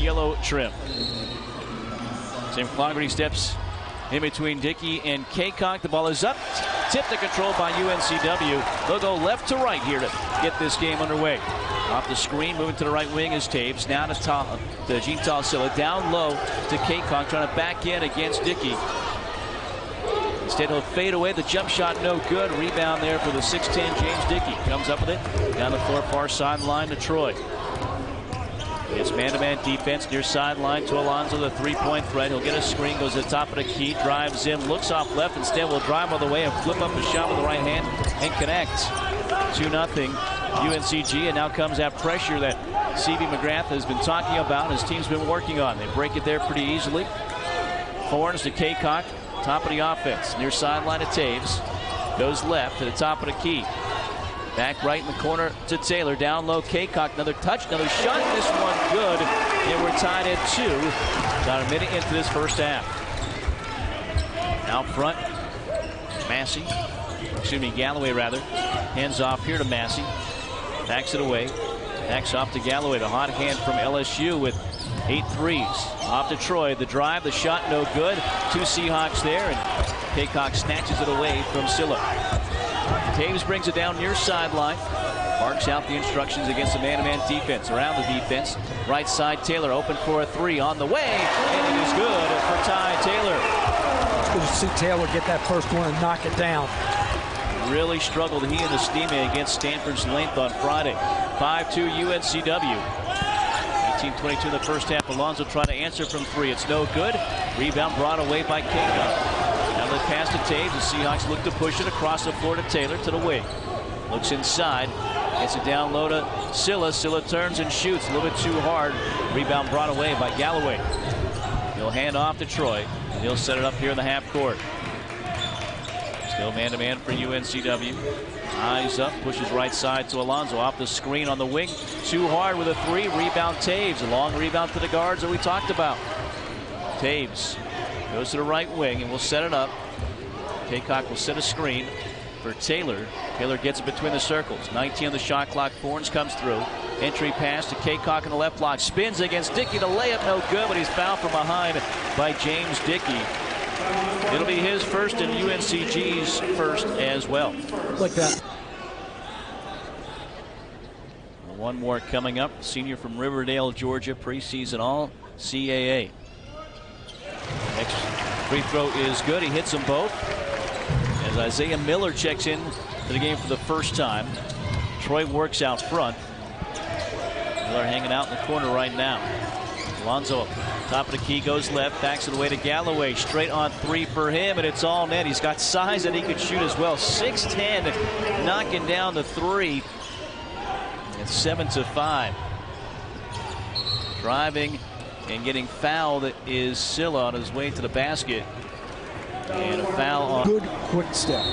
yellow trim. Tim Clougherty steps in between Dickey and Kaycock. The ball is up, tipped to control by UNCW. They'll go left to right here to get this game underway. Off the screen, moving to the right wing is Taves. Now to Gene Talsilla. Down low to Kaycock, trying to back in against Dickey. Instead, he'll fade away. The jump shot no good. Rebound there for the 6'10 James Dickey. Comes up with it. Down the floor, far sideline to Troy. It's man-to-man defense near sideline to Alonso, the three-point threat. He'll get a screen, goes to the top of the key, drives in, looks off left. Instead, will drive all the way and flip up a shot with the right hand and connect. 2-0 UNCG, and now comes that pressure that C.B. McGrath has been talking about, his team's been working on. They break it there pretty easily. Horns to Kaycock, top of the offense. Near sideline to Taves. Goes left to the top of the key. Back right in the corner to Taylor. Down low, Kaycock. Another touch, another shot. This one good. And we're tied at 2. About a minute into this first half. Out front, Galloway rather. Hands off here to Massey. Backs it away. Backs off to Galloway. The hot hand from LSU with 8 threes. Off to Troy. The drive, the shot no good. 2 Seahawks there, and Kaycock snatches it away from Silla. Taves brings it down near sideline. Marks out the instructions against the man-to-man defense. Around the defense. Right side, Taylor open for a 3 on the way. And it is good for Ty Taylor. It's good to see Taylor get that first one and knock it down. Really struggled he and Estime against Stanford's length on Friday. 5-2 UNCW. 18-22 in the first half. Alonso trying to answer from 3. It's no good. Rebound brought away by Kaycock. Now the pass to Taves. The Seahawks look to push it across the floor to Taylor to the wing. Looks inside. Gets it down low to Silla. Silla turns and shoots a little bit too hard. Rebound brought away by Galloway. He'll hand off to Troy. And he'll set it up here in the half court. Still man-to-man for UNCW. Eyes up, pushes right side to Alonso. Off the screen on the wing. Too hard with a 3. Rebound Taves. A long rebound to the guards that we talked about. Taves goes to the right wing and will set it up. Kaycock will set a screen for Taylor. Taylor gets it between the circles. 19 on the shot clock. Forns comes through. Entry pass to Kaycock in the left block. Spins against Dickey. The layup no good, but he's fouled from behind by James Dickey. It'll be his first and UNCG's first as well. Like that. One more coming up. Senior from Riverdale, Georgia, preseason all CAA. Next free throw is good. He hits them both. As Isaiah Miller checks in to the game for the first time. Troy works out front. Miller hanging out in the corner right now. Alonso, top of the key, goes left, backs it away to Galloway. Straight on 3 for him, and it's all net. He's got size that he could shoot as well. 6'10", knocking down the 3. It's 7-5. Driving and getting fouled is Silla on his way to the basket. And a foul on... Good quick step.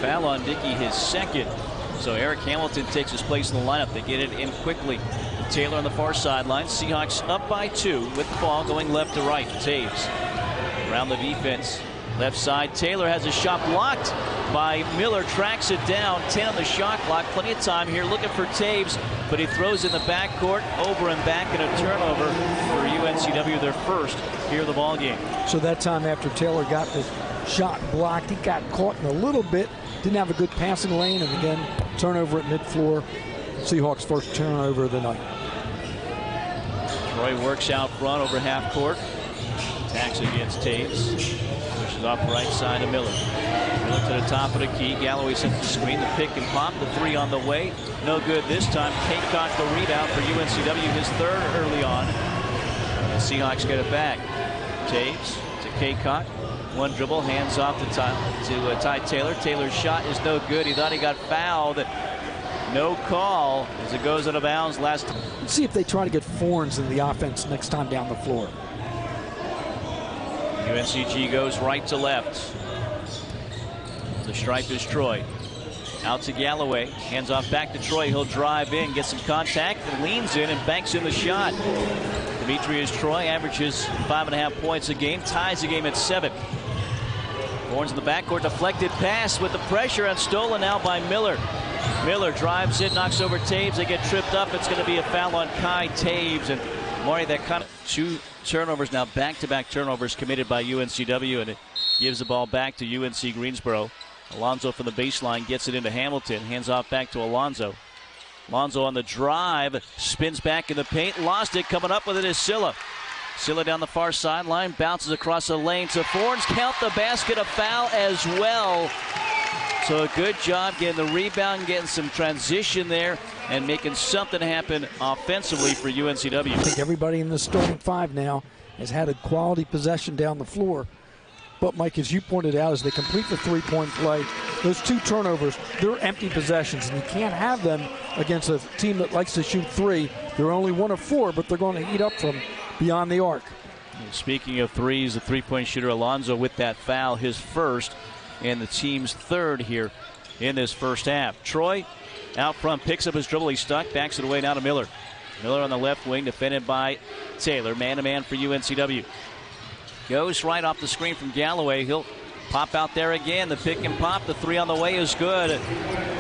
Foul on Dickey, his second. So Eric Hamilton takes his place in the lineup. They get it in quickly. Taylor on the far sideline. Seahawks up by 2 with the ball going left to right. Taves around the defense. Left side. Taylor has a shot blocked by Miller. Tracks it down. 10 on the shot clock. Plenty of time here looking for Taves, but he throws in the backcourt, over and back, and a turnover for UNCW, their first here in the ball game. So that time after Taylor got the shot blocked, he got caught in a little bit. Didn't have a good passing lane, and again, turnover at mid-floor. Seahawks' first turnover of the night. Troy works out front over half court. Attacks against Taves. Pushes off the right side of Miller. Miller to the top of the key. Galloway sends the screen. The pick and pop. The 3 on the way. No good this time. Kaycock the rebound for UNCW. His 3rd early on. The Seahawks get it back. Taves to Kaycock. One dribble. Hands off to Ty Taylor. Taylor's shot is no good. He thought he got fouled. No call as it goes out of bounds. Let's see if they try to get Forns in the offense next time down the floor. UNCG goes right to left. The stripe is Troy. Out to Galloway. Hands off back to Troy. He'll drive in, get some contact, and leans in and banks in the shot. Demetrius Troy averages 5.5 points a game. Ties the game at 7. Horns in the backcourt. Deflected pass with the pressure and stolen now by Miller. Miller drives in, knocks over Taves. They get tripped up. It's going to be a foul on Kai Taves, and Maury, that kind of 2 turnovers now, back-to-back turnovers committed by UNCW, and it gives the ball back to UNC Greensboro. Alonzo from the baseline gets it into Hamilton, hands off back to Alonzo. Alonzo on the drive, spins back in the paint, lost it, coming up with it is Silla. Silla down the far sideline, bounces across the lane to Forns, count the basket, a foul as well. So a good job getting the rebound, getting some transition there, and making something happen offensively for UNCW. I think everybody in the starting 5 now has had a quality possession down the floor. But, Mike, as you pointed out, as they complete the three-point play, those 2 turnovers, they're empty possessions, and you can't have them against a team that likes to shoot 3. They're only 1 of 4, but they're going to heat up from beyond the arc. Speaking of threes, the three-point shooter Alonzo with that foul, his first, and the team's 3rd here in this first half. Troy out front, picks up his dribble, he's stuck, backs it away now to Miller. Miller on the left wing, defended by Taylor, man-to-man for UNCW. Goes right off the screen from Galloway. He'll pop out there again. The pick and pop. The 3 on the way is good.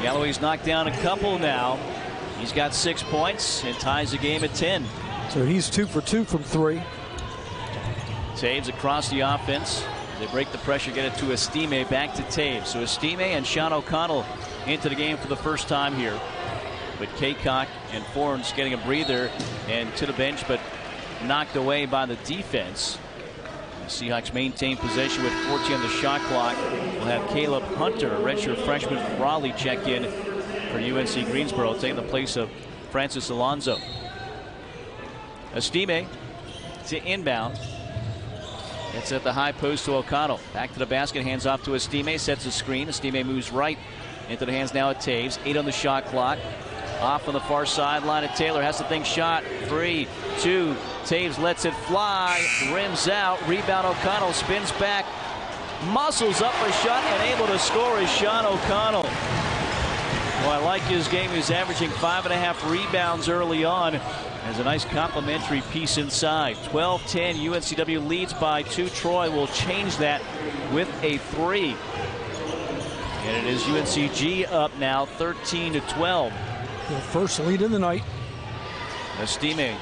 Galloway's knocked down a couple now. He's got 6 points and ties the game at 10. So he's 2 for 2 from 3. Taves across the offense. They break the pressure, get it to Estime, back to Taves. So Estime and Sean O'Connell into the game for the first time here. But Kaycock and Forns getting a breather and to the bench, but knocked away by the defense. Seahawks maintain possession with 14 on the shot clock. We'll have Caleb Hunter, a redshirt freshman from Raleigh, check in for UNC Greensboro, taking the place of Francis Alonzo. Estime to inbound. It's at the high post to O'Connell. Back to the basket, hands off to Estime, sets a screen. Estime moves right into the hands now at Taves. 8 on the shot clock. Off on the far sideline at Taylor, has the thing shot. 3, 2, Taves lets it fly, rims out, rebound O'Connell, spins back, muscles up a shot, and able to score is Sean O'Connell. Well, I like his game. He's averaging 5.5 rebounds early on. Has a nice complimentary piece inside. 12-10, UNCW leads by 2. Troy will change that with a 3. And it is UNCG up now, 13-12. Their first lead in the night. Estime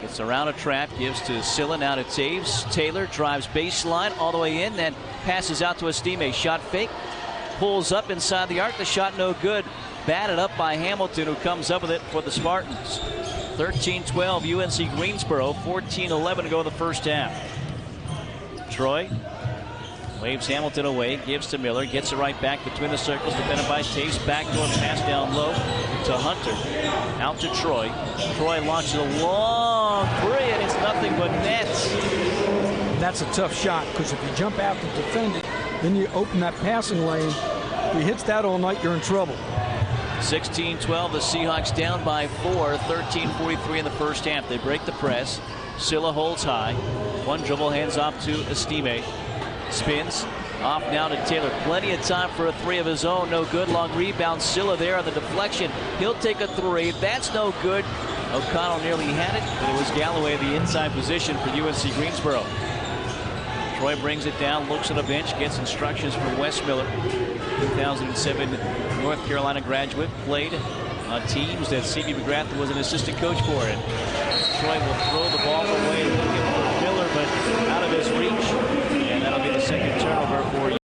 gets around a trap, gives to Silla, now to Taves. Taylor drives baseline all the way in, then passes out to Estime. Shot fake, pulls up inside the arc. The shot no good. Batted up by Hamilton, who comes up with it for the Spartans. 13-12, UNC Greensboro. 14-11 to go in the first half. Troy waves Hamilton away, gives to Miller, gets it right back between the circles, defended by Taves. Backdoor pass down low to Hunter. Out to Troy. Troy launches a long 3, and it's nothing but nets. That's a tough shot, because if you jump out to defend it, then you open that passing lane. If he hits that all night, you're in trouble. 16-12, the Seahawks down by 4, 13:43 in the first half. They break the press. Silla holds high. One dribble, hands off to Estime. Spins off now to Taylor. Plenty of time for a 3 of his own. No good. Long rebound. Silla there on the deflection. He'll take a 3. That's no good. O'Connell nearly had it, but it was Galloway, the inside position for UNC Greensboro. Troy brings it down, looks at the bench, gets instructions from Wes Miller. 2007 North Carolina graduate, played on teams that C.B. McGrath was an assistant coach for. And Troy will throw the ball away, looking for Miller, but out of his reach. And that'll be the second turnover for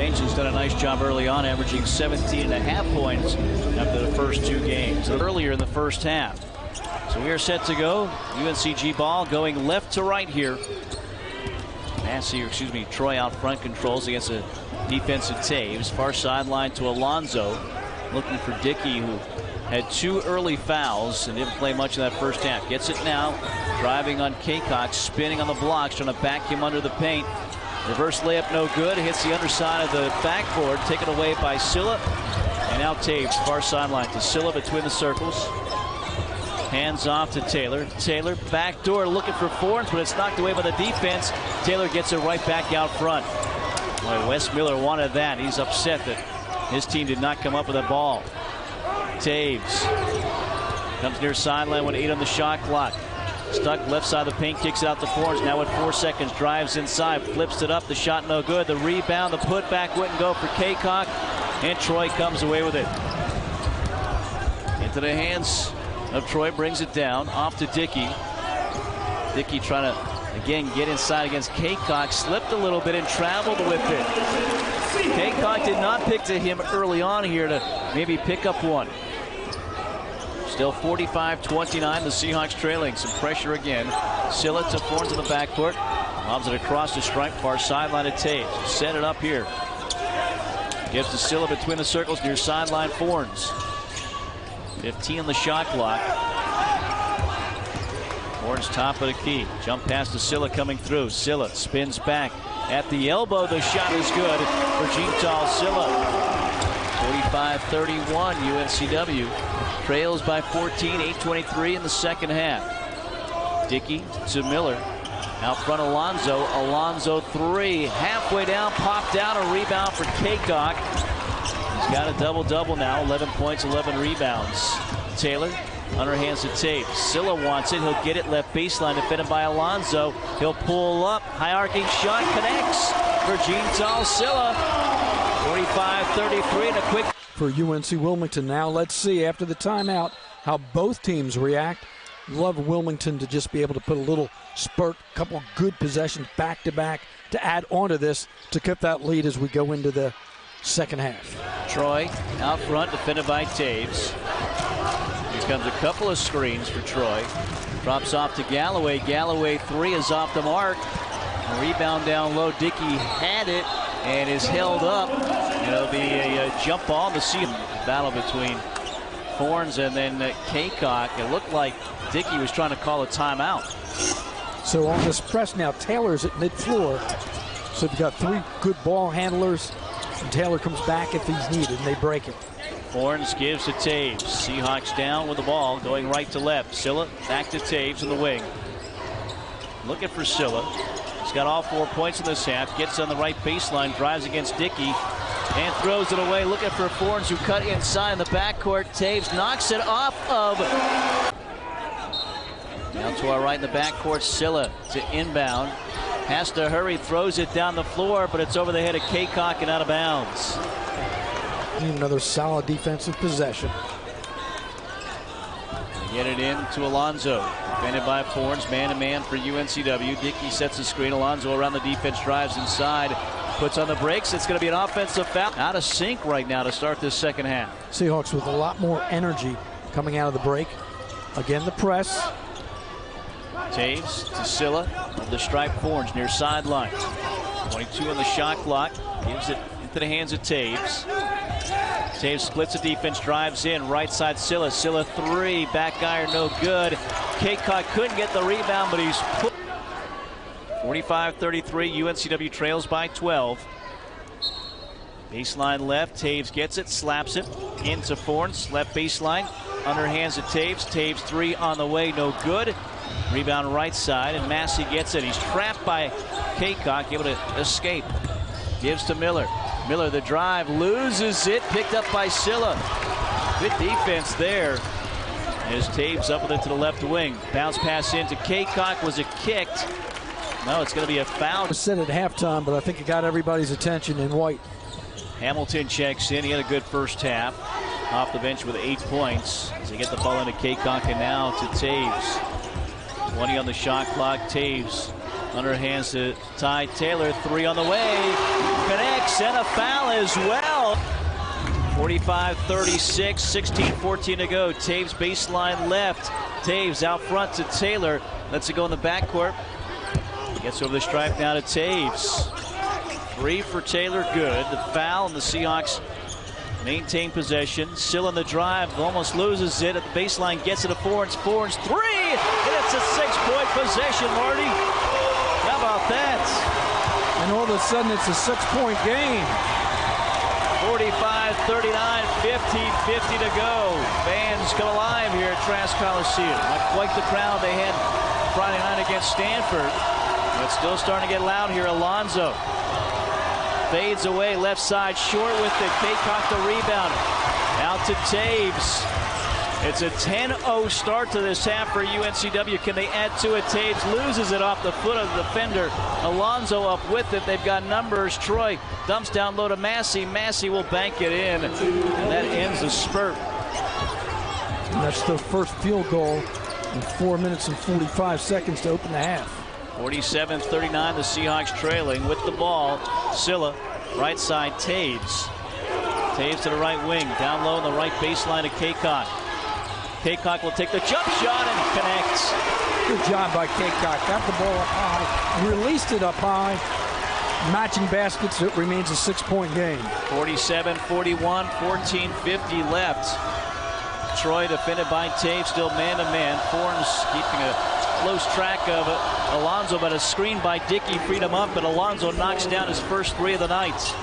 range. He's done a nice job early on, averaging 17.5 points after the first 2 games. Earlier in the first half. So we are set to go. UNCG ball going left to right here. Troy out front controls against a defensive Taves. Far sideline to Alonzo. Looking for Dickey, who had 2 early fouls and didn't play much in that first half. Gets it now. Driving on Kaycock, spinning on the blocks, trying to back him under the paint. Reverse layup no good. Hits the underside of the backboard. Taken away by Silla. And now Taves, far sideline to Silla between the circles. Hands off to Taylor. Taylor backdoor looking for Forns, but it's knocked away by the defense. Taylor gets it right back out front. Boy, Wes Miller wanted that. He's upset that his team did not come up with a ball. Taves comes near sideline with 8 on the shot clock. Stuck left side of the paint, kicks it out to Forns. Now with 4 seconds, drives inside, flips it up. The shot no good. The rebound, the putback wouldn't go for Kaycock, and Troy comes away with it. Into the hands of Troy, brings it down, off to Dickey. Dickey trying to, again, get inside against Kaycock. Slipped a little bit and traveled with it. Kaycock did not pick to him early on here to maybe pick up one. Still 45-29, the Seahawks trailing. Some pressure again. Silla to Forns in the backcourt. Lobs it across the stripe, far sideline to Taves. Set it up here. Gives to Silla between the circles near sideline Forns. 15 on the shot clock. Forns top of the key. Jump pass to Silla coming through. Silla spins back at the elbow. The shot is good for Jeantal Silla. 45-31 UNCW. Trails by 14, 8:23 in the second half. Dickey to Miller. Out front Alonzo. Alonzo 3. Halfway down, popped out. A rebound for Kaycock. He's got a double-double now. 11 points, 11 rebounds. Taylor underhands to Taves. Silla wants it. He'll get it left baseline, defended by Alonzo. He'll pull up. High arcing shot connects for Jeantal Silla. 45-33 and a quick. For UNC Wilmington now, let's see after the timeout how both teams react. Love Wilmington to just be able to put a little spurt, couple good possessions back to back to add on to this to cut that lead as we go into the second half. Troy out front, defended by Taves. Here comes a couple of screens for Troy. Drops off to Galloway. Galloway 3 is off the mark. A rebound down low. Dickey had it and is held up. It'll be a jump ball to see a battle between Forns and then Kaycock. It looked like Dickey was trying to call a timeout. So on this press now, Taylor's at mid-floor. So you've got 3 good ball handlers. And Taylor comes back if he's needed, and they break it. Forns gives to Taves. Seahawks down with the ball, going right to left. Silla back to Taves in the wing. Looking for Silla. He's got all 4 points in this half. Gets on the right baseline, drives against Dickey, and throws it away. Looking for Forns, who cut inside in the backcourt. Taves knocks it off of. Now to our right in the backcourt, Silla to inbound. Has to hurry, throws it down the floor, but it's over the head of Kaycock and out of bounds. Another solid defensive possession. They get it in to Alonzo. Defended by Forns, man-to-man for UNCW. Dickey sets the screen. Alonzo around the defense, drives inside, puts on the brakes. It's going to be an offensive foul. Out of sync right now to start this second half. Seahawks with a lot more energy coming out of the break. Again, the press. Taves to Silla of the stripe. Forns near sideline. 22 on the shot clock. Gives it into the hands of Taves. Taves splits the defense, drives in. Right side Silla. Silla 3. Back iron no good. Kaycock couldn't get the rebound, but he's put. 45-33. UNCW trails by 12. Baseline left. Taves gets it, slaps it into Forns. Left baseline. Underhands to Taves. Taves 3 on the way, no good. Rebound right side, and Massey gets it. He's trapped by Kaycock, able to escape. Gives to Miller. Miller the drive, loses it, picked up by Silla. Good defense there. As Taves up with it to the left wing. Bounce pass into Kaycock. Was it kicked? No, it's going to be a foul. It was said at halftime, but I think it got everybody's attention in white. Hamilton checks in. He had a good first half. Off the bench with 8 points. As they get the ball into Kaycock and now to Taves. 20 on the shot clock. Taves underhands to Ty Taylor. 3 on the way. Connects. Seahawks and a foul as well. 45-36, 16-14 to go. Taves baseline left. Taves out front to Taylor. Lets it go in the backcourt. Gets over the stripe now to Taves. 3 for Taylor, good. The foul, and the Seahawks maintain possession. Still on the drive, almost loses it at the baseline. Gets it to Forens. Forens 3, and it's a 6-point possession, Marty. How about that? And all of a sudden, it's a 6-point game. 45-39, 50 to go. Fans come alive here at Trask Coliseum. Not quite the crowd they had Friday night against Stanford, but still starting to get loud here. Alonzo fades away, left side, short with it. Kaycock the rebound. Out to Taves. It's a 10-0 start to this half for UNCW. Can they add to it? Taves loses it off the foot of the defender. Alonzo up with it. They've got numbers. Troy dumps down low to Massey. Massey will bank it in, and that ends the spurt. And that's their first field goal in 4 minutes and 45 seconds to open the half. 47-39, the Seahawks trailing with the ball. Silla, right side, Taves. Taves to the right wing. Down low on the right baseline to Kaycock. Kaycock will take the jump shot and connects. Good job by Kaycock. Got the ball up high, released it up high. Matching baskets, it remains a 6-point game. 47-41, 14:50 left. Troy defended by Taves, still man-to-man. Forens keeping a close track of Alonzo, but a screen by Dickey freed him up, but Alonzo knocks down his first 3 of the night.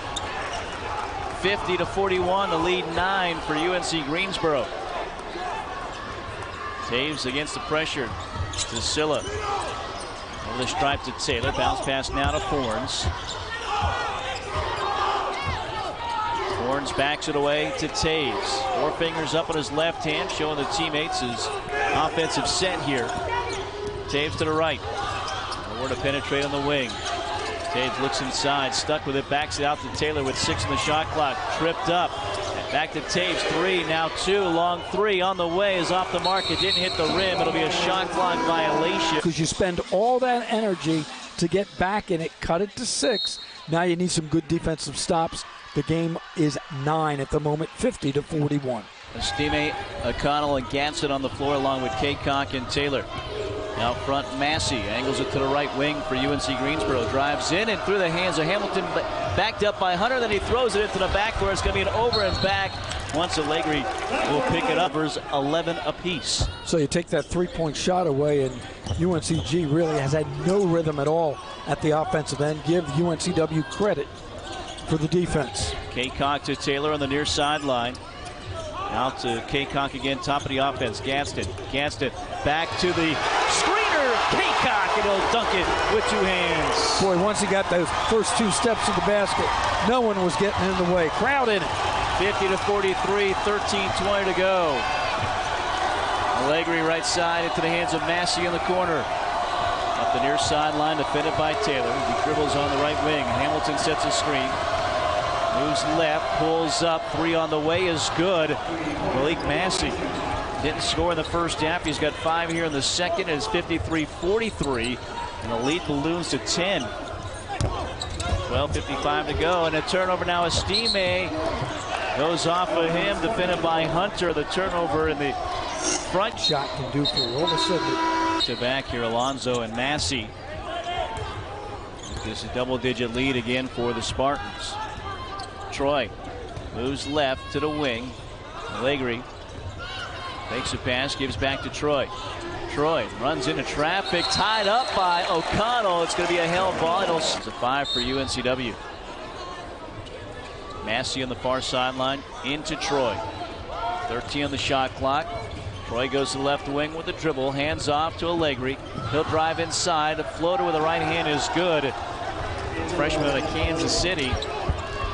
50-41, the lead 9 for UNC Greensboro. Taves against the pressure to Silla. Over the stripe to Taylor. Bounce pass now to Forens. Forens backs it away to Taves. 4 fingers up on his left hand, showing the teammates his offensive set here. Taves to the right. Nowhere to penetrate on the wing. Taves looks inside, stuck with it, backs it out to Taylor with 6 in the shot clock. Tripped up. Back to Taves, 3, now 2, long 3 on the way is off the mark. It didn't hit the rim. It'll be a shot clock violation. Because you spend all that energy to get back in it, cut it to 6. Now you need some good defensive stops. The game is 9 at the moment, 50-41. Estime, O'Connell, and Gadsden on the floor along with Kaycock and Taylor. Out front, Massey angles it to the right wing for UNC Greensboro. Drives in and through the hands of Hamilton, backed up by Hunter. Then he throws it into the backcourt. It's going to be an over and back. Once Allegri will pick it up. There's 11 apiece. So you take that 3-point shot away, and UNCG really has had no rhythm at all at the offensive end. Give UNCW credit for the defense. Kaycock to Taylor on the near sideline. Out to Kaycock again, top of the offense. Gadsden back to the screener. Kaycock, and he'll dunk it with 2 hands. Boy, once he got those first 2 steps to the basket, no one was getting in the way. Crowd in it. 50-43, 13:20 to go. Allegri right side into the hands of Massey in the corner. Up the near sideline, defended by Taylor. He dribbles on the right wing. Hamilton sets a screen. Moves left, pulls up, 3 on the way is good. Malik Massey didn't score in the first half. He's got 5 here in the second. It's 53-43, and the lead balloons to 10. 12:55 to go, and a turnover now. Estime goes off of him, defended by Hunter. The turnover in the front. Shot can do for you. All of a sudden. To back here, Alonzo and Massey. This is a double-digit lead again for the Spartans. Troy moves left to the wing. Allegri takes a pass, gives back to Troy. Troy runs into traffic, tied up by O'Connell. It's going to be a held ball. It's a 5 for UNCW. Massey on the far sideline into Troy. 13 on the shot clock. Troy goes to the left wing with the dribble, hands off to Allegri. He'll drive inside. A floater with the right hand is good. Freshman out of Kansas City.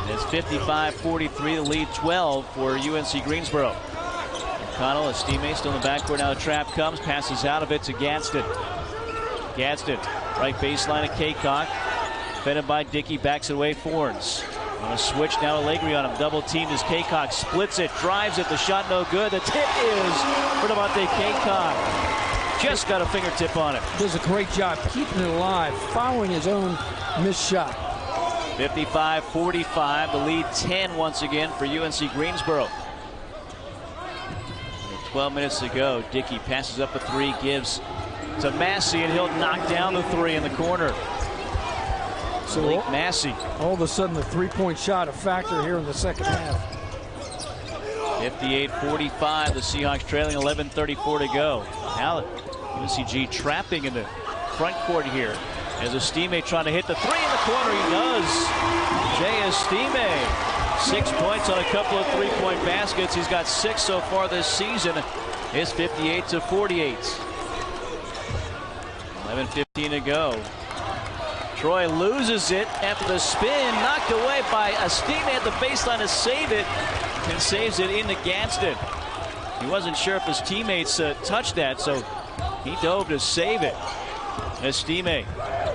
It's 55-43, the lead 12 for UNC Greensboro. O'Connell, Estime still in the backcourt. Now the trap comes, passes out of it to Gadsden. Gadsden, right baseline of Kaycock. Defended by Dickey, backs it away, Forens. On a switch now, Allegri on him. Double teamed as Kaycock splits it, drives it, the shot no good. The tip is for Devontae Kaycock. Just got a fingertip on it. Does a great job keeping it alive, following his own missed shot. 55-45, the lead 10 once again for UNC Greensboro. 12 minutes to go. Dickey passes up a three, gives to Massey, and he'll knock down the three in the corner. So Malik Massey. All of a sudden, the three-point shot a factor here in the second half. 58-45, the Seahawks trailing, 11:34 to go. Now UNCG trapping in the front court here as Estime trying to hit the three in the corner. He does. Jay Estime, 6 points on a couple of three-point baskets. He's got 6 so far this season. It's 58-48. 11:15 to go. Troy loses it after the spin, knocked away by Estime at the baseline to save it, and saves it into Gadsden. He wasn't sure if his teammates touched that, so he dove to save it. Estime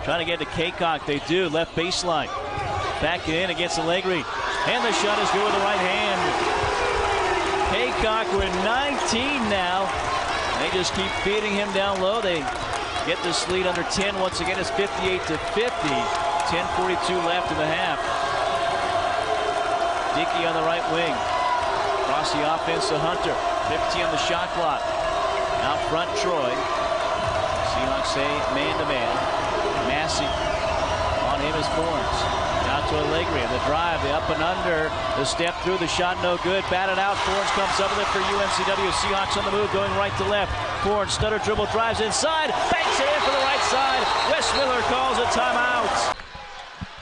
trying to get to Kaycock. They do. Left baseline. Back in against Allegri. And the shot is good with the right hand. Kaycock with 19 now. They just keep feeding him down low. They get this lead under 10 once again. It's 58-50. 10:42 left in the half. Dickey on the right wing. Across the offense to Hunter. 15 on the shot clock. Out front, Troy. Seahawks say man-to-man. Massey on him is Fornes. Down to Allegri. The drive, the up and under. The step through, the shot no good. Batted out. Fornes comes up with it for UNCW. Seahawks on the move, going right to left. Fornes, stutter dribble, drives inside. Banks it in for the right side. Wes Miller calls a timeout.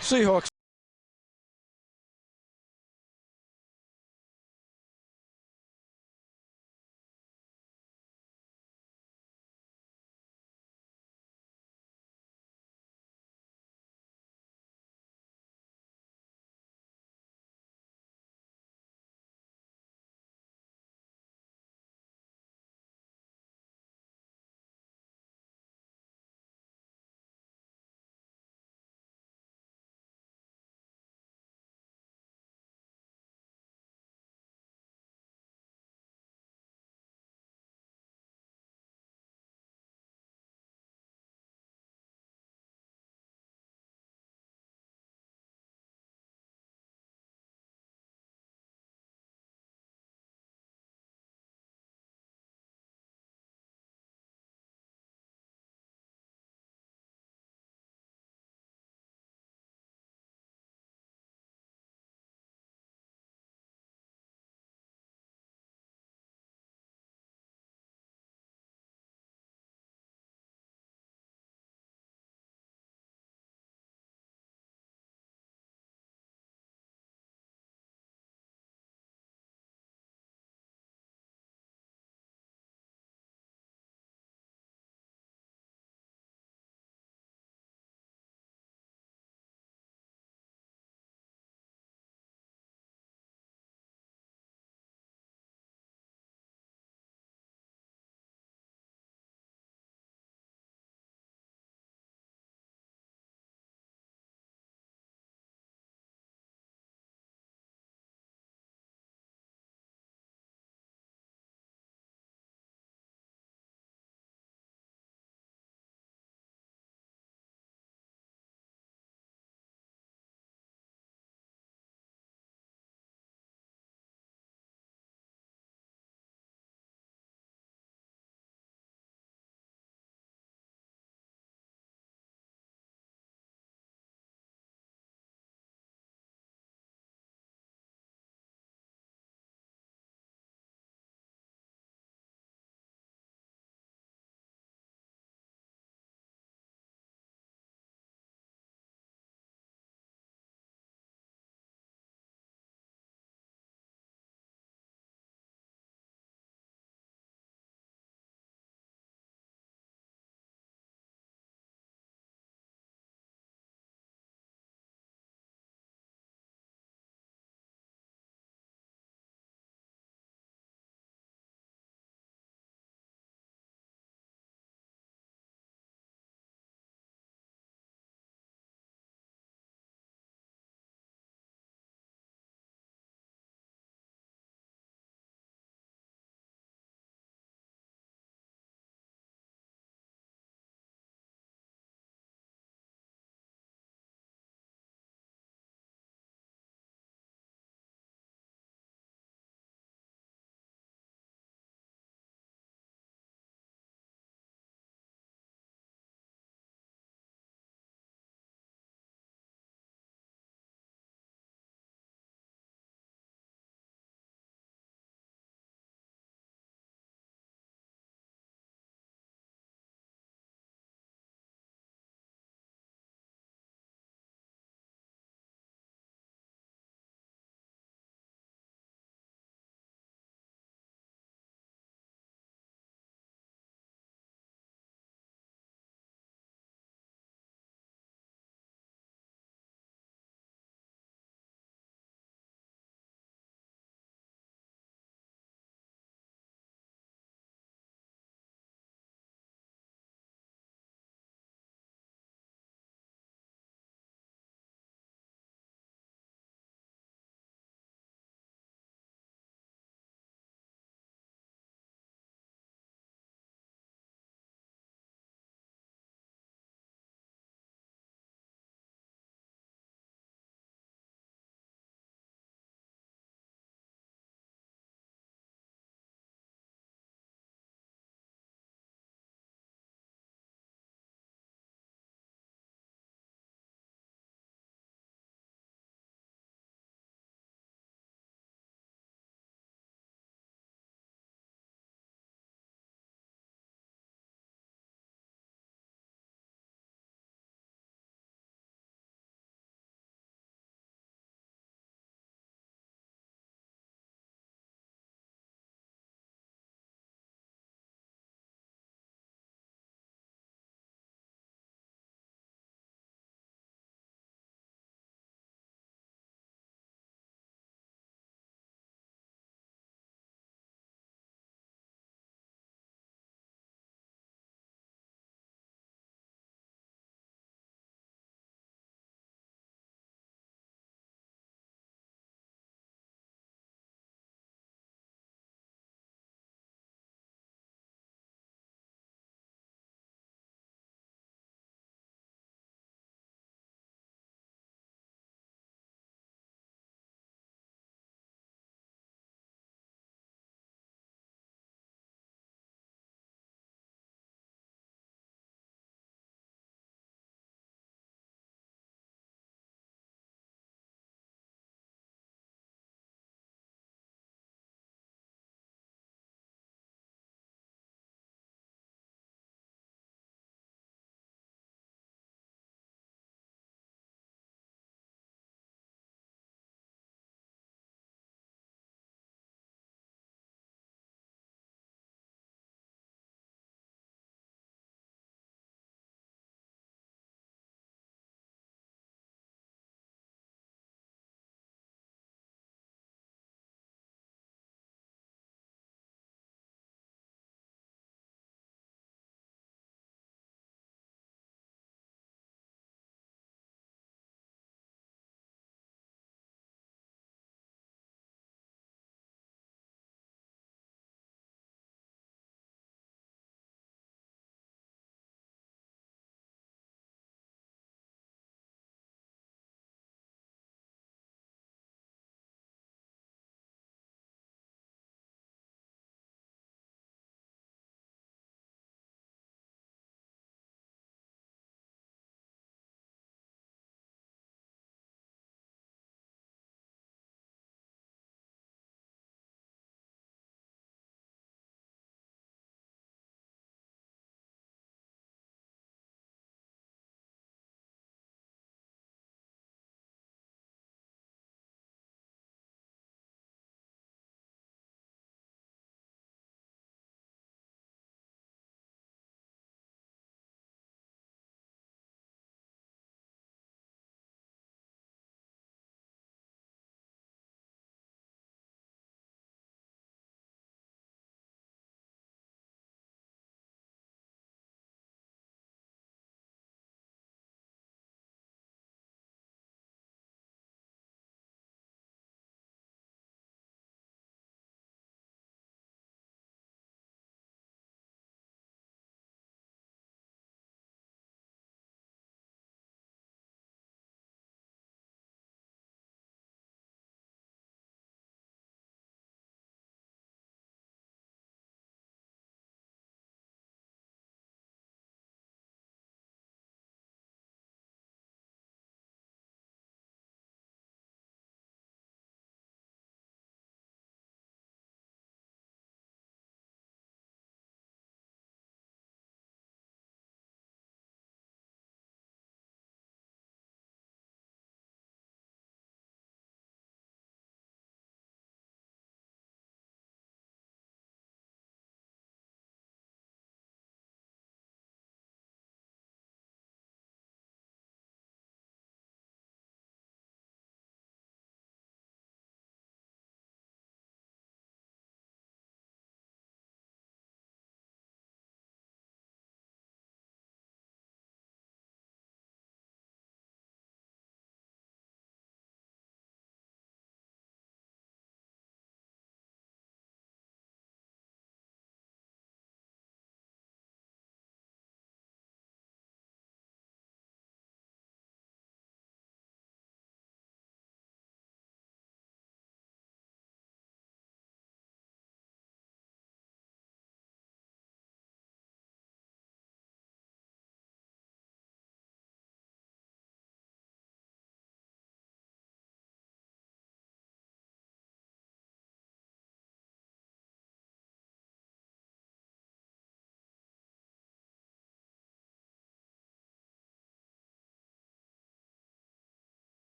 Seahawks